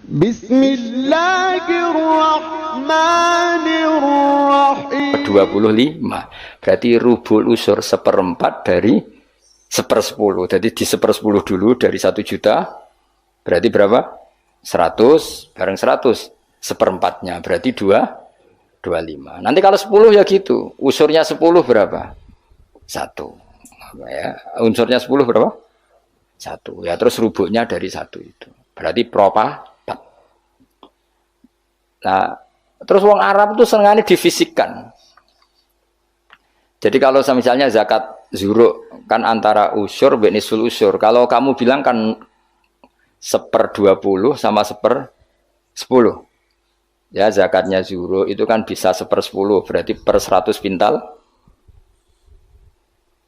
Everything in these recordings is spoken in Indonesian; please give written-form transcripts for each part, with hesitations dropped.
Bismillahirrahmanirrahim. 25. Berarti rubul usur seperempat dari sepersepuluh. Jadi di sepersepuluh dulu dari 1 juta. Berarti berapa? 100 bareng 100 seperempatnya. Berarti 25. Nanti kalau 10 ya gitu. Usurnya 10 berapa? 1. Ya, unsurnya 10 berapa? 1. Ya terus rubuknya dari 1 itu. Berarti propa. Nah, terus wong Arab itu senengane difisikkan. Jadi kalau misalnya zakat zuruk kan antara usur dan nisul usur. Kalau kamu bilang kan 1/20 sama 1/10. Ya zakatnya zuruk itu kan bisa 1/10. Berarti per 100 pintal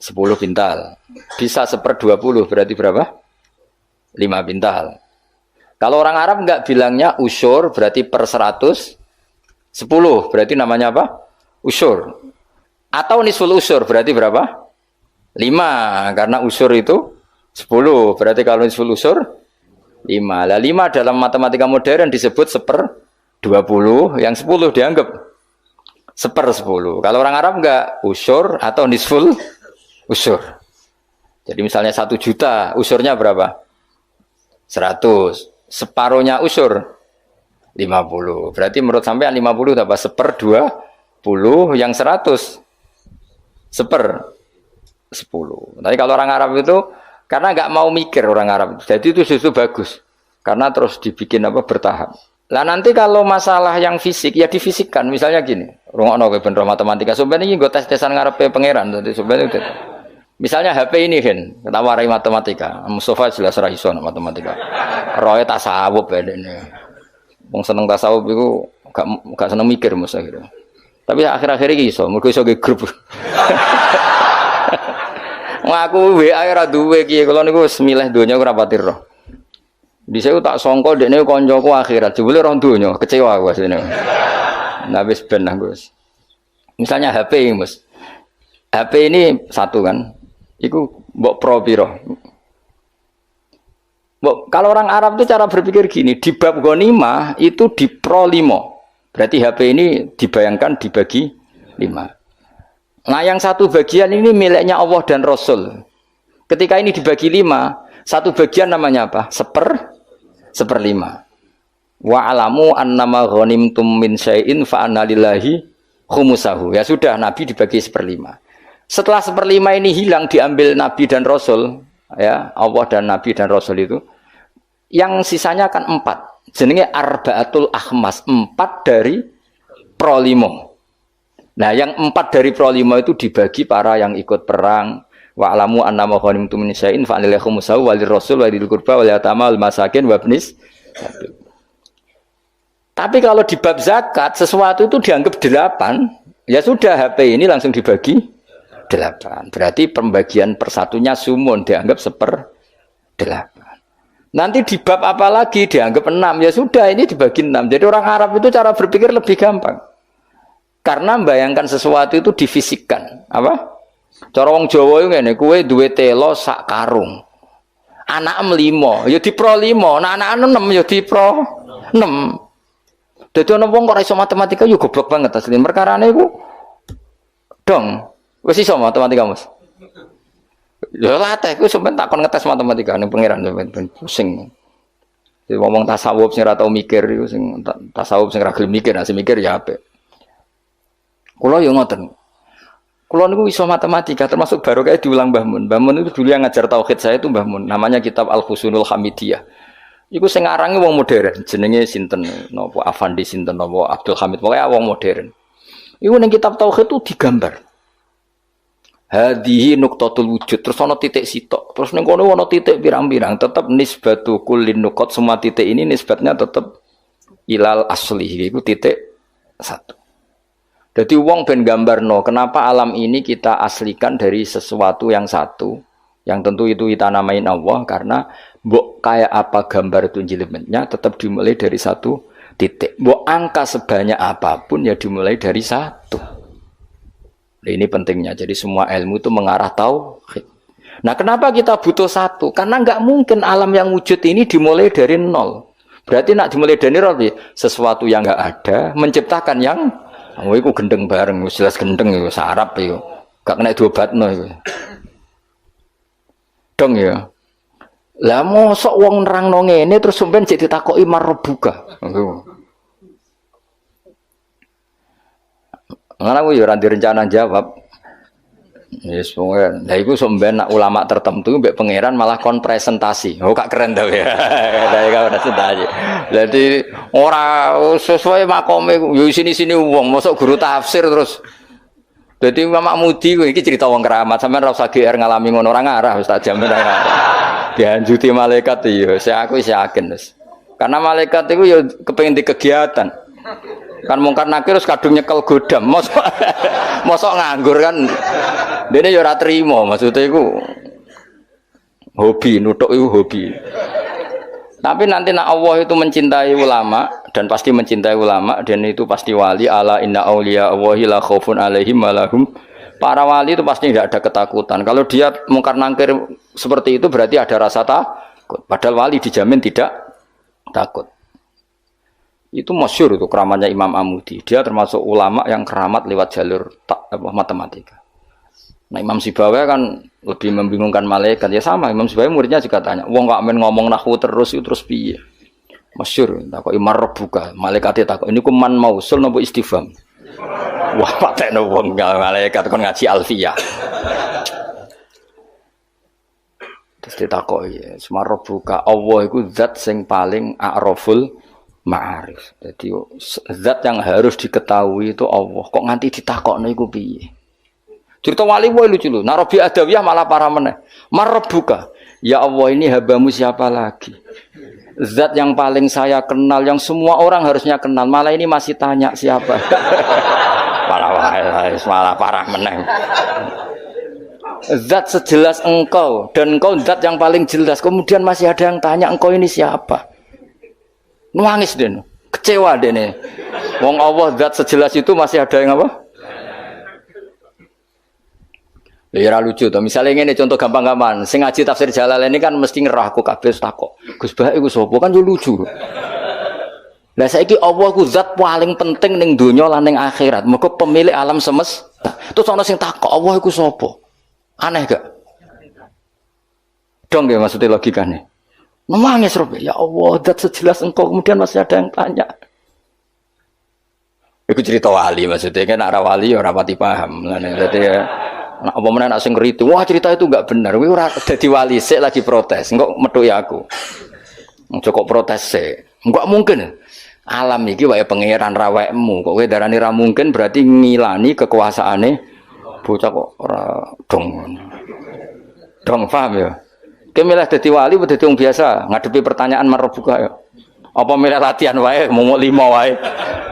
10 pintal. Bisa 1/20 berarti berapa? 5 pintal. Kalau orang Arab enggak bilangnya usur berarti per 100 10 berarti namanya apa? Usur. Atau nisul usur berarti berapa? 5 karena usur itu 10 berarti kalau nisul usur 5. Lah 5 dalam matematika modern disebut 1/20 yang 10 dianggap 1/10. Kalau orang Arab enggak usur atau nisful usur. Jadi misalnya 1 juta usurnya berapa? 100. Separuhnya usur 50. Berarti menurut sampean 50 tambah 1/20 yang 100 1/10. Tapi kalau orang Arab itu karena nggak mau mikir orang Arab. Jadi itu justru bagus. Karena terus dibikin apa bertahap. Lah nanti kalau masalah yang fisik ya difisikkan. Misalnya gini, rungokno kowe ben matematika. Sampeyan iki nggo tes-tesan ngarepe pangeran. Dadi sampeyan itu. Misalnya HP ini kan, kita warai matematika. Mustafa jelas ra iso matematika. Roe tasawuf ya dene. Wong seneng tasawuf iku gak seneng mikir mesti akhirnya. Tapi akhir-akhir iki iso, mergo iso ge grup. Ngaku WA ora duwe iki, kula niku wis milih donya ora pati roh. Dhisik tak sangka dekne kancaku akhirat, jebule roh donya, kecewa aku asline. Nah wis ben aku wis. Misalnya HP Mas. HP ini satu kan. Iku mbok pro piro. Kalau orang Arab itu cara berpikir gini, di bab ghanimah itu di pro 5. Berarti HP ini dibayangkan dibagi 5. Nah yang satu bagian ini miliknya Allah dan Rasul. Ketika ini dibagi 5, satu bagian namanya apa? 1/5. Wa alamu annama ghanimtum min syai'in fa anna lillahi khumusahu. Ya sudah, Nabi dibagi 1/5. Setelah 1/5 ini hilang diambil Nabi dan Rasul, ya Allah dan Nabi dan Rasul itu, yang sisanya kan 4. Jenenge arba'atul akhmas, 4 dari pro 5. Nah yang 4 dari pro 5 itu dibagi para yang ikut perang. Wa alamu annama ghanimtum min syai'in fa anna lillahi khumusahu wa lirrasul wa lidil qurba wal yatama wal masakin wa ibnis. Tapi kalau di bab zakat sesuatu itu dianggap 8, ya sudah HP ini langsung dibagi 8. Berarti pembagian persatunya sumun dianggap 1/8. Nanti di bab apa lagi dianggap 6. Ya sudah ini dibagi 6. Jadi orang Arab itu cara berpikir lebih gampang. Karena membayangkan sesuatu itu difisikkan. Apa? Cara wong Jawa itu ngene, kowe duwe telo sak karung. Anak 5, ya di pro 5. Nah anak 6 ya di pro 6. Dadi ana wong kok ora iso matematika yo goblok banget asline. Perkarane iku dong. Wis iso matematika, Mas. Ya latih ku sampean takon ngetes matematika ning pangeran sampean pusing. Jadi ngomong tasawuf sing ora tau mikir iku sing tasawuf sing ora gelem mikir, nek mikir ya apik. Kula yo ngoten. Kula niku iso matematika termasuk baru kayak diulang Mbah Mun. Mbah Mun itu dulu yang ngajar tauhid saya itu Mbah Mun. Namanya kitab Al-Husnul Hamidiyah. Iku sing arange wong modern, jenenge sinten napa Afandi sinten napa Abdul Hamid, pokoke wong modern. Iku ning kitab tauhid itu digambar. Hadihi nuqtatul wujud, terus ana titik sitok. Terus ning kono ana titik pirang-pirang, tetep nisbatu kullin nuqat, semua titik ini nisbatnya tetep ilal asli, iku titik 1. Jadi wong ben gambarno, kenapa alam ini kita aslikan dari sesuatu yang satu, yang tentu itu kita namain Allah, karena mbok kayak apa gambar itu jelimetnya tetap dimulai dari satu titik. Mbok angka sebanyak apapun ya dimulai dari 1. Nah, ini pentingnya. Jadi semua ilmu itu mengarah tauhid. Nah, kenapa kita butuh 1? Karena nggak mungkin alam yang wujud ini dimulai dari 0. Berarti nak dimeledani roti sesuatu yang enggak ada menciptakan yang iku gendeng bareng, jelas gendeng iku sarap iku. Gak kena diobatno iku. Dong ya. Lah mosok wong nerangno ngene terus sampean jek ditakoki marbuka. Ngono aku ya ora direncana jawab. Yes, pokoknya. Nah, itu sebenarnya ulama tertentu, mbak pangeran malah kon presentasi. Oh, kak keren tau ya. Dari kau presentasi. Jadi orang sesuai makome, yo sini uang, masuk guru tafsir terus. Jadi Mama Mudi, ini cerita uang keramat. Sampai rasa GR ngalami ngono orang arah, Ustaz jamin arah. Dianjuti malaikat iyo. Aku yakin, karena malaikat itu yo kepengen di kegiatan. Kan mungkar nakir terus kadung nyekel godam, mosok nganggur kan. Dene yo ora trimo, maksudnya iku hobi, nutuk itu hobi. Tapi nanti nak Allah itu mencintai ulama dan pasti mencintai ulama dan itu pasti wali. Ala inna auliya Allahi la khaufun alaihim wa lahum. Para wali itu pasti tidak ada ketakutan. Kalau dia mungkar nakir seperti itu berarti ada rasa takut. Padahal wali dijamin tidak takut. Itu masyhur itu keramatnya Imam Amudi. Dia termasuk ulama yang keramat lewat jalur matematika. Nah Imam Sibawai kan lebih membingungkan malaikat. Ya sama Imam Sibawai muridnya juga tanya, wong kok men ngomong nahwu terus itu terus piye? Masyhur takok imar rabbuka. Malaikate takok ini ku man mausul napa istifham. Wah patekno wong malaikat kon ngaji alfiyah. Terus ditakoki, "Semar rabbuka Allah iku zat sing paling a'raful ma'arif." Jadi zat yang harus diketahui itu Allah. Kok nganti ditakokno iku piye? Cerita wali wae lucu lho. Narobi adawiyah malah parah meneh. Marbuka. Ya Allah ini habamu siapa lagi? Zat yang paling saya kenal, yang semua orang harusnya kenal. Malah ini masih tanya siapa. Parah wae, malah parah meneh. Zat sejelas engkau dan engkau zat yang paling jelas. Kemudian masih ada yang tanya engkau ini siapa? Nangis den, kecewa den. Wong Allah zat sejelas itu masih ada yang apa? Ya lucu tuh. Misalnya ini contoh gampang-gampang. Sing ngaji tafsir Jalalain ini kan mesti ngerah aku kabeh takok. Gus Bah iku sapa? Kan yo lucu. Lah saiki Allah ku zat paling penting ning donya lan ning akhirat. Mergo pemilik alam semesta. Terus ana sing takok Allah iku sapa? Aneh gak? Dong ya maksudnya logikane. Nangis robe. Ya Allah zat sejelas engkau kemudian masih ada yang tanya. Iku cerita wali maksudnya kan ora wali ora pati paham. Dadi ya nah, apa mana nak sing ngritu, wah cerita itu enggak benar. Kowe ora dadi wali sik lagi protes. Engko metu ya aku. Kok protes sik. Enggak mungkin. Alam iki wae pangeran rawekmu. Kok kowe darani ra mungkin berarti ngilani kekuasaane bocah kok ora dong. Dong paham ya? Kowe milih dadi wali apa dadi wong biasa ngadepi pertanyaan marbuka ya. Apa milih latihan wae mau 5 wae.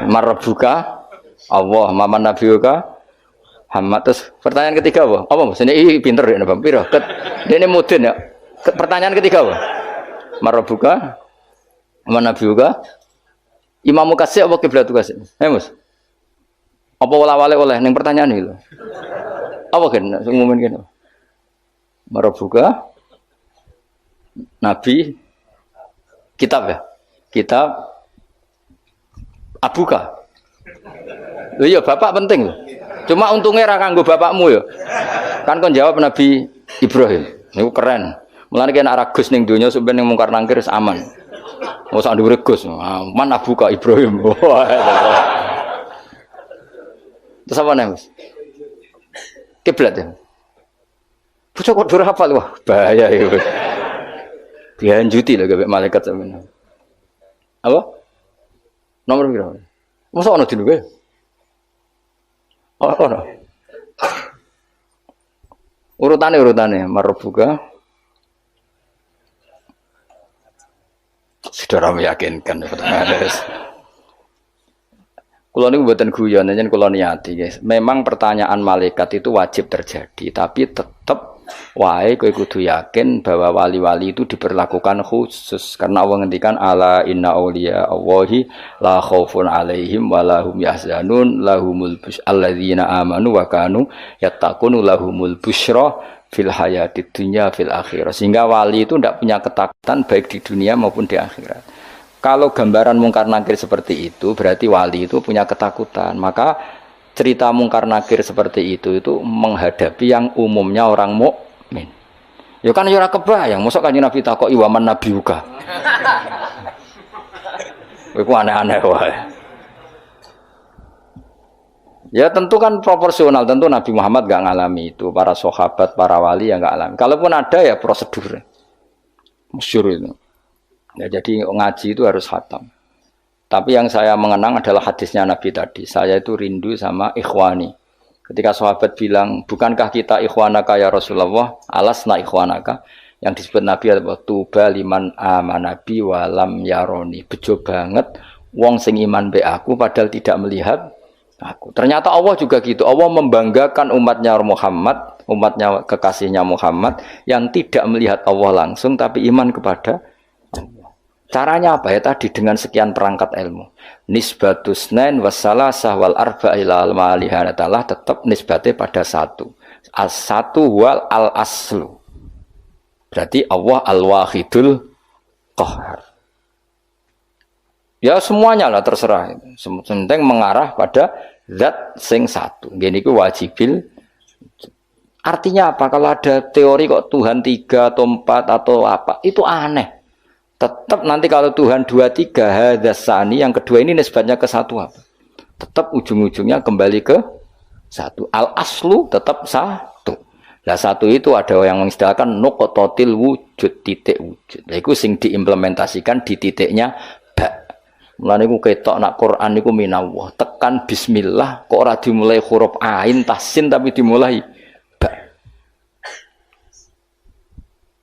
Marbuka Allah, maman nabiyuka Muhammad. Terus pertanyaan ketiga apa? Apa Mas? Ini pinter ya Bang. Piro? Ini mudin ya. Pertanyaan ketiga apa? Marabuka. Mana nabiuka? Imamu kasih apa kiblatu kasih? Mas. Apa wala-wale oleh ning pertanyaan iki lho. Apa kan umumin kene? Marabuka. Nabi kitab ya. Kitab Abuka. Lho iya bapak penting lho. Cuma untungnya ra kanggo bapakmu ya. Kan kon jawab Nabi Ibrahim. Niku keren. Mulane kena ra Gus ning donya sampeyan ning mungkar nangkir wis aman. Ora usah dhuwur Gus. Man abuka Ibrahim. Terus apa nih Mas? Kiblat ya. Bocah kok durung hafal wah bahaya itu. Dianjuti lho gak malaikat sampeyan. Apa? Nomor piro? Mosok ana dinu kowe? Oh, no. Urutane marbuka. Saudara meyakinkan. Kulo niku mboten guyon, njen kulo niati, guys. Memang pertanyaan malaikat itu wajib terjadi, tapi tetap wae kowe kudu yakin bahwa wali-wali itu diperlakukan khusus karena Allah ngendikan ala inna auliya Allahi la khaufun alaihim wa lahum yahzanun lahumul alladzina amanu wa kanu yattaqun lahumul busyra fil hayatid dunya fil akhirah. Sehingga wali itu tidak punya ketakutan baik di dunia maupun di akhirat. Kalau gambaran mungkar nakir seperti itu, berarti wali itu punya ketakutan. Maka cerita mungkar nakir seperti itu menghadapi yang umumnya orang mukmin. Ya kan ora kebayang, mosok Kanjeng Nabi takoki waman nabiuka. Iku aneh-aneh wae. Ya tentu kan proporsional, tentu Nabi Muhammad gak ngalami itu, para sahabat, para wali yang gak alami. Kalaupun ada ya prosedur. Masyhur itu. Ya jadi ngaji itu harus khatam. Tapi yang saya mengenang adalah hadisnya Nabi tadi. Saya itu rindu sama ikhwani. Ketika sahabat bilang, bukankah kita ikhwanaka ya Rasulullah? Alasna ikhwanaka. Yang disebut Nabi adalah tuba liman amanabi walam yaroni. Bejo banget wong sing iman be aku padahal tidak melihat aku. Ternyata Allah juga gitu. Allah membanggakan umatnya Muhammad, umatnya kekasihnya Muhammad yang tidak melihat Allah langsung tapi iman kepada Allah. Caranya apa ya tadi dengan sekian perangkat ilmu. Nisbatus nain wassalasah wal arba ilal malihanatalah tetap nisbatnya pada satu. As-satu wal al-aslu. Berarti Allah al-wahidul qahhar. Ya semuanya lah terserah. Penting mengarah pada zat sing satu. Gini ku wajibil. Artinya apa? Kalau ada teori kok Tuhan 3 atau 4 atau apa, itu aneh. Tetap nanti kalau Tuhan 2, 3 hadzasani, yang kedua ini nisbatnya ke satu apa? Tetap ujung-ujungnya kembali ke satu. Al-aslu tetap satu. Nah satu itu ada yang mengistilahkan nuqtatil wujud, titik wujud. Nah itu sing diimplementasikan di titiknya ba. Mulane iku ketok nak Quran niku minallah. Tekan bismillah kok ora dimulai huruf ain tasin tapi dimulai ba.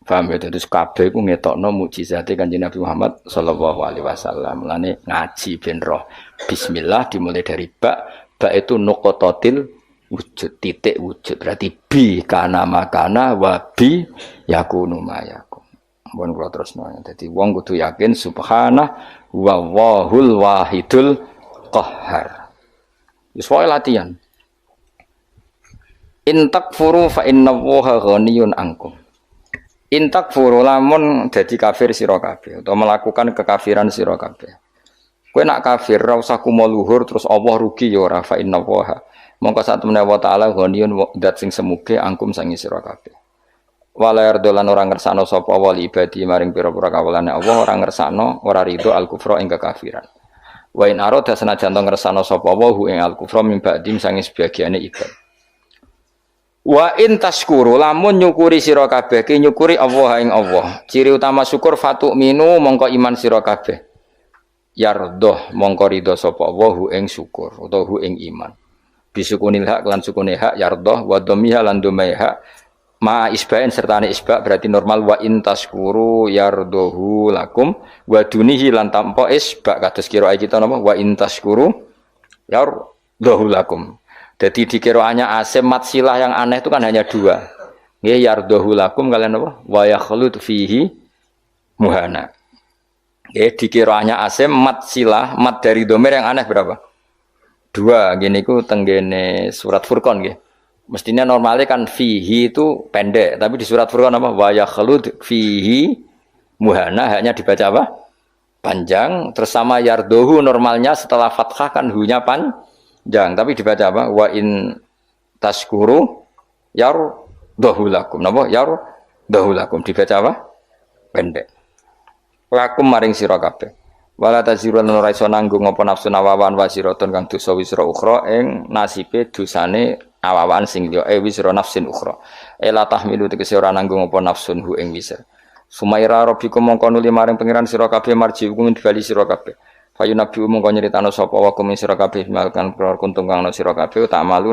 Paham ya, terus kabeh iku ngetokno mukjizate Kanjeng Nabi Muhammad sallallahu alaihi wasallam. Mulane ngaji ben roh. Bismillah dimulai dari ba. Ba itu nuqtatil wujud, titik wujud. Berarti bi kana makana wa bi yakunu mayakun. Mun kula terusno. Dadi wong kudu yakin subhanah wa wahul wahidul qahhar. Wis wae latihan. In takfuru fa innallaha ghaniyun ankum. In takfuru lamun dadi kafir sira kabeh utawa melakukan kekafiran sira kabeh. Kowe nak kafir ra usah kumo luhur terus Allah rugi ya ora fa innallaha. Mongko sak temene wa taala ghaniyun dat sing semuge angkum sangi sira kabeh. Wala yardolan orang ngersano sapa wali ibadi maring pira-pira kawulane Allah orang ngersano ora rido al kufra ing kekafiran. Wa in arada senajan ngersano sapa wa hu ing al kufra min ba'dim sangi sebagiane ibad. Wa in tashkuru lamun nyukuri sira kabeh ki nyukuri Allah ing Allah. Ciri utama syukur fatu minu mongko iman sira kabeh. Yardoh mongko ridho sapa Allah hu ing syukur utawa hu ing iman. Bisukunil hak lan sukune hak yardoh wa dhamiha lan dhamai hak ma isbain sertane isba berarti normal wa in tashkuru yardohu lakum wa dunihi lan tanpa isba kados kira kita napa wa in tashkuru yardohu lakum. Jadi di qiraatnya asim mat silah yang aneh itu kan hanya 2. Nggih yardohu lakum kalian apa wa yakhlud fihi muhana. Nggih di qiraatnya asim mat silah mat dari dhamir yang aneh berapa? 2. Gini ku tenggene surat Furqan nggih. Mestinya normalnya kan fihi itu pendek, tapi di surat Furqan apa? Wa yakhlud fihi muhana hanya dibaca apa? Panjang. Terus sama yardohu normalnya setelah fathah kan hu-nya panjang, tapi dibaca apa? Wa in tashkuru yardohu lakum. Napa? Yardohu lakum dibaca apa? Pendek. Lakum maring sira kabeh. Wala tazirun ora iso nanggung apa nafsu awawan wasiratun kang dosa wisra ukhra ing nasibe dosane awawan sing liya wisra nafsin ukhra. Ela tahmilu tegese ora nanggung apa nafsun hu ing wisra. Sumaira rabbikum mongko nuli maring pangeran sira kabeh marji kuwi bali sira kabeh. Fayunabi mongko nyeritano sapa wa kum sira kabeh malkan kuntung kang sira kabeh tak malu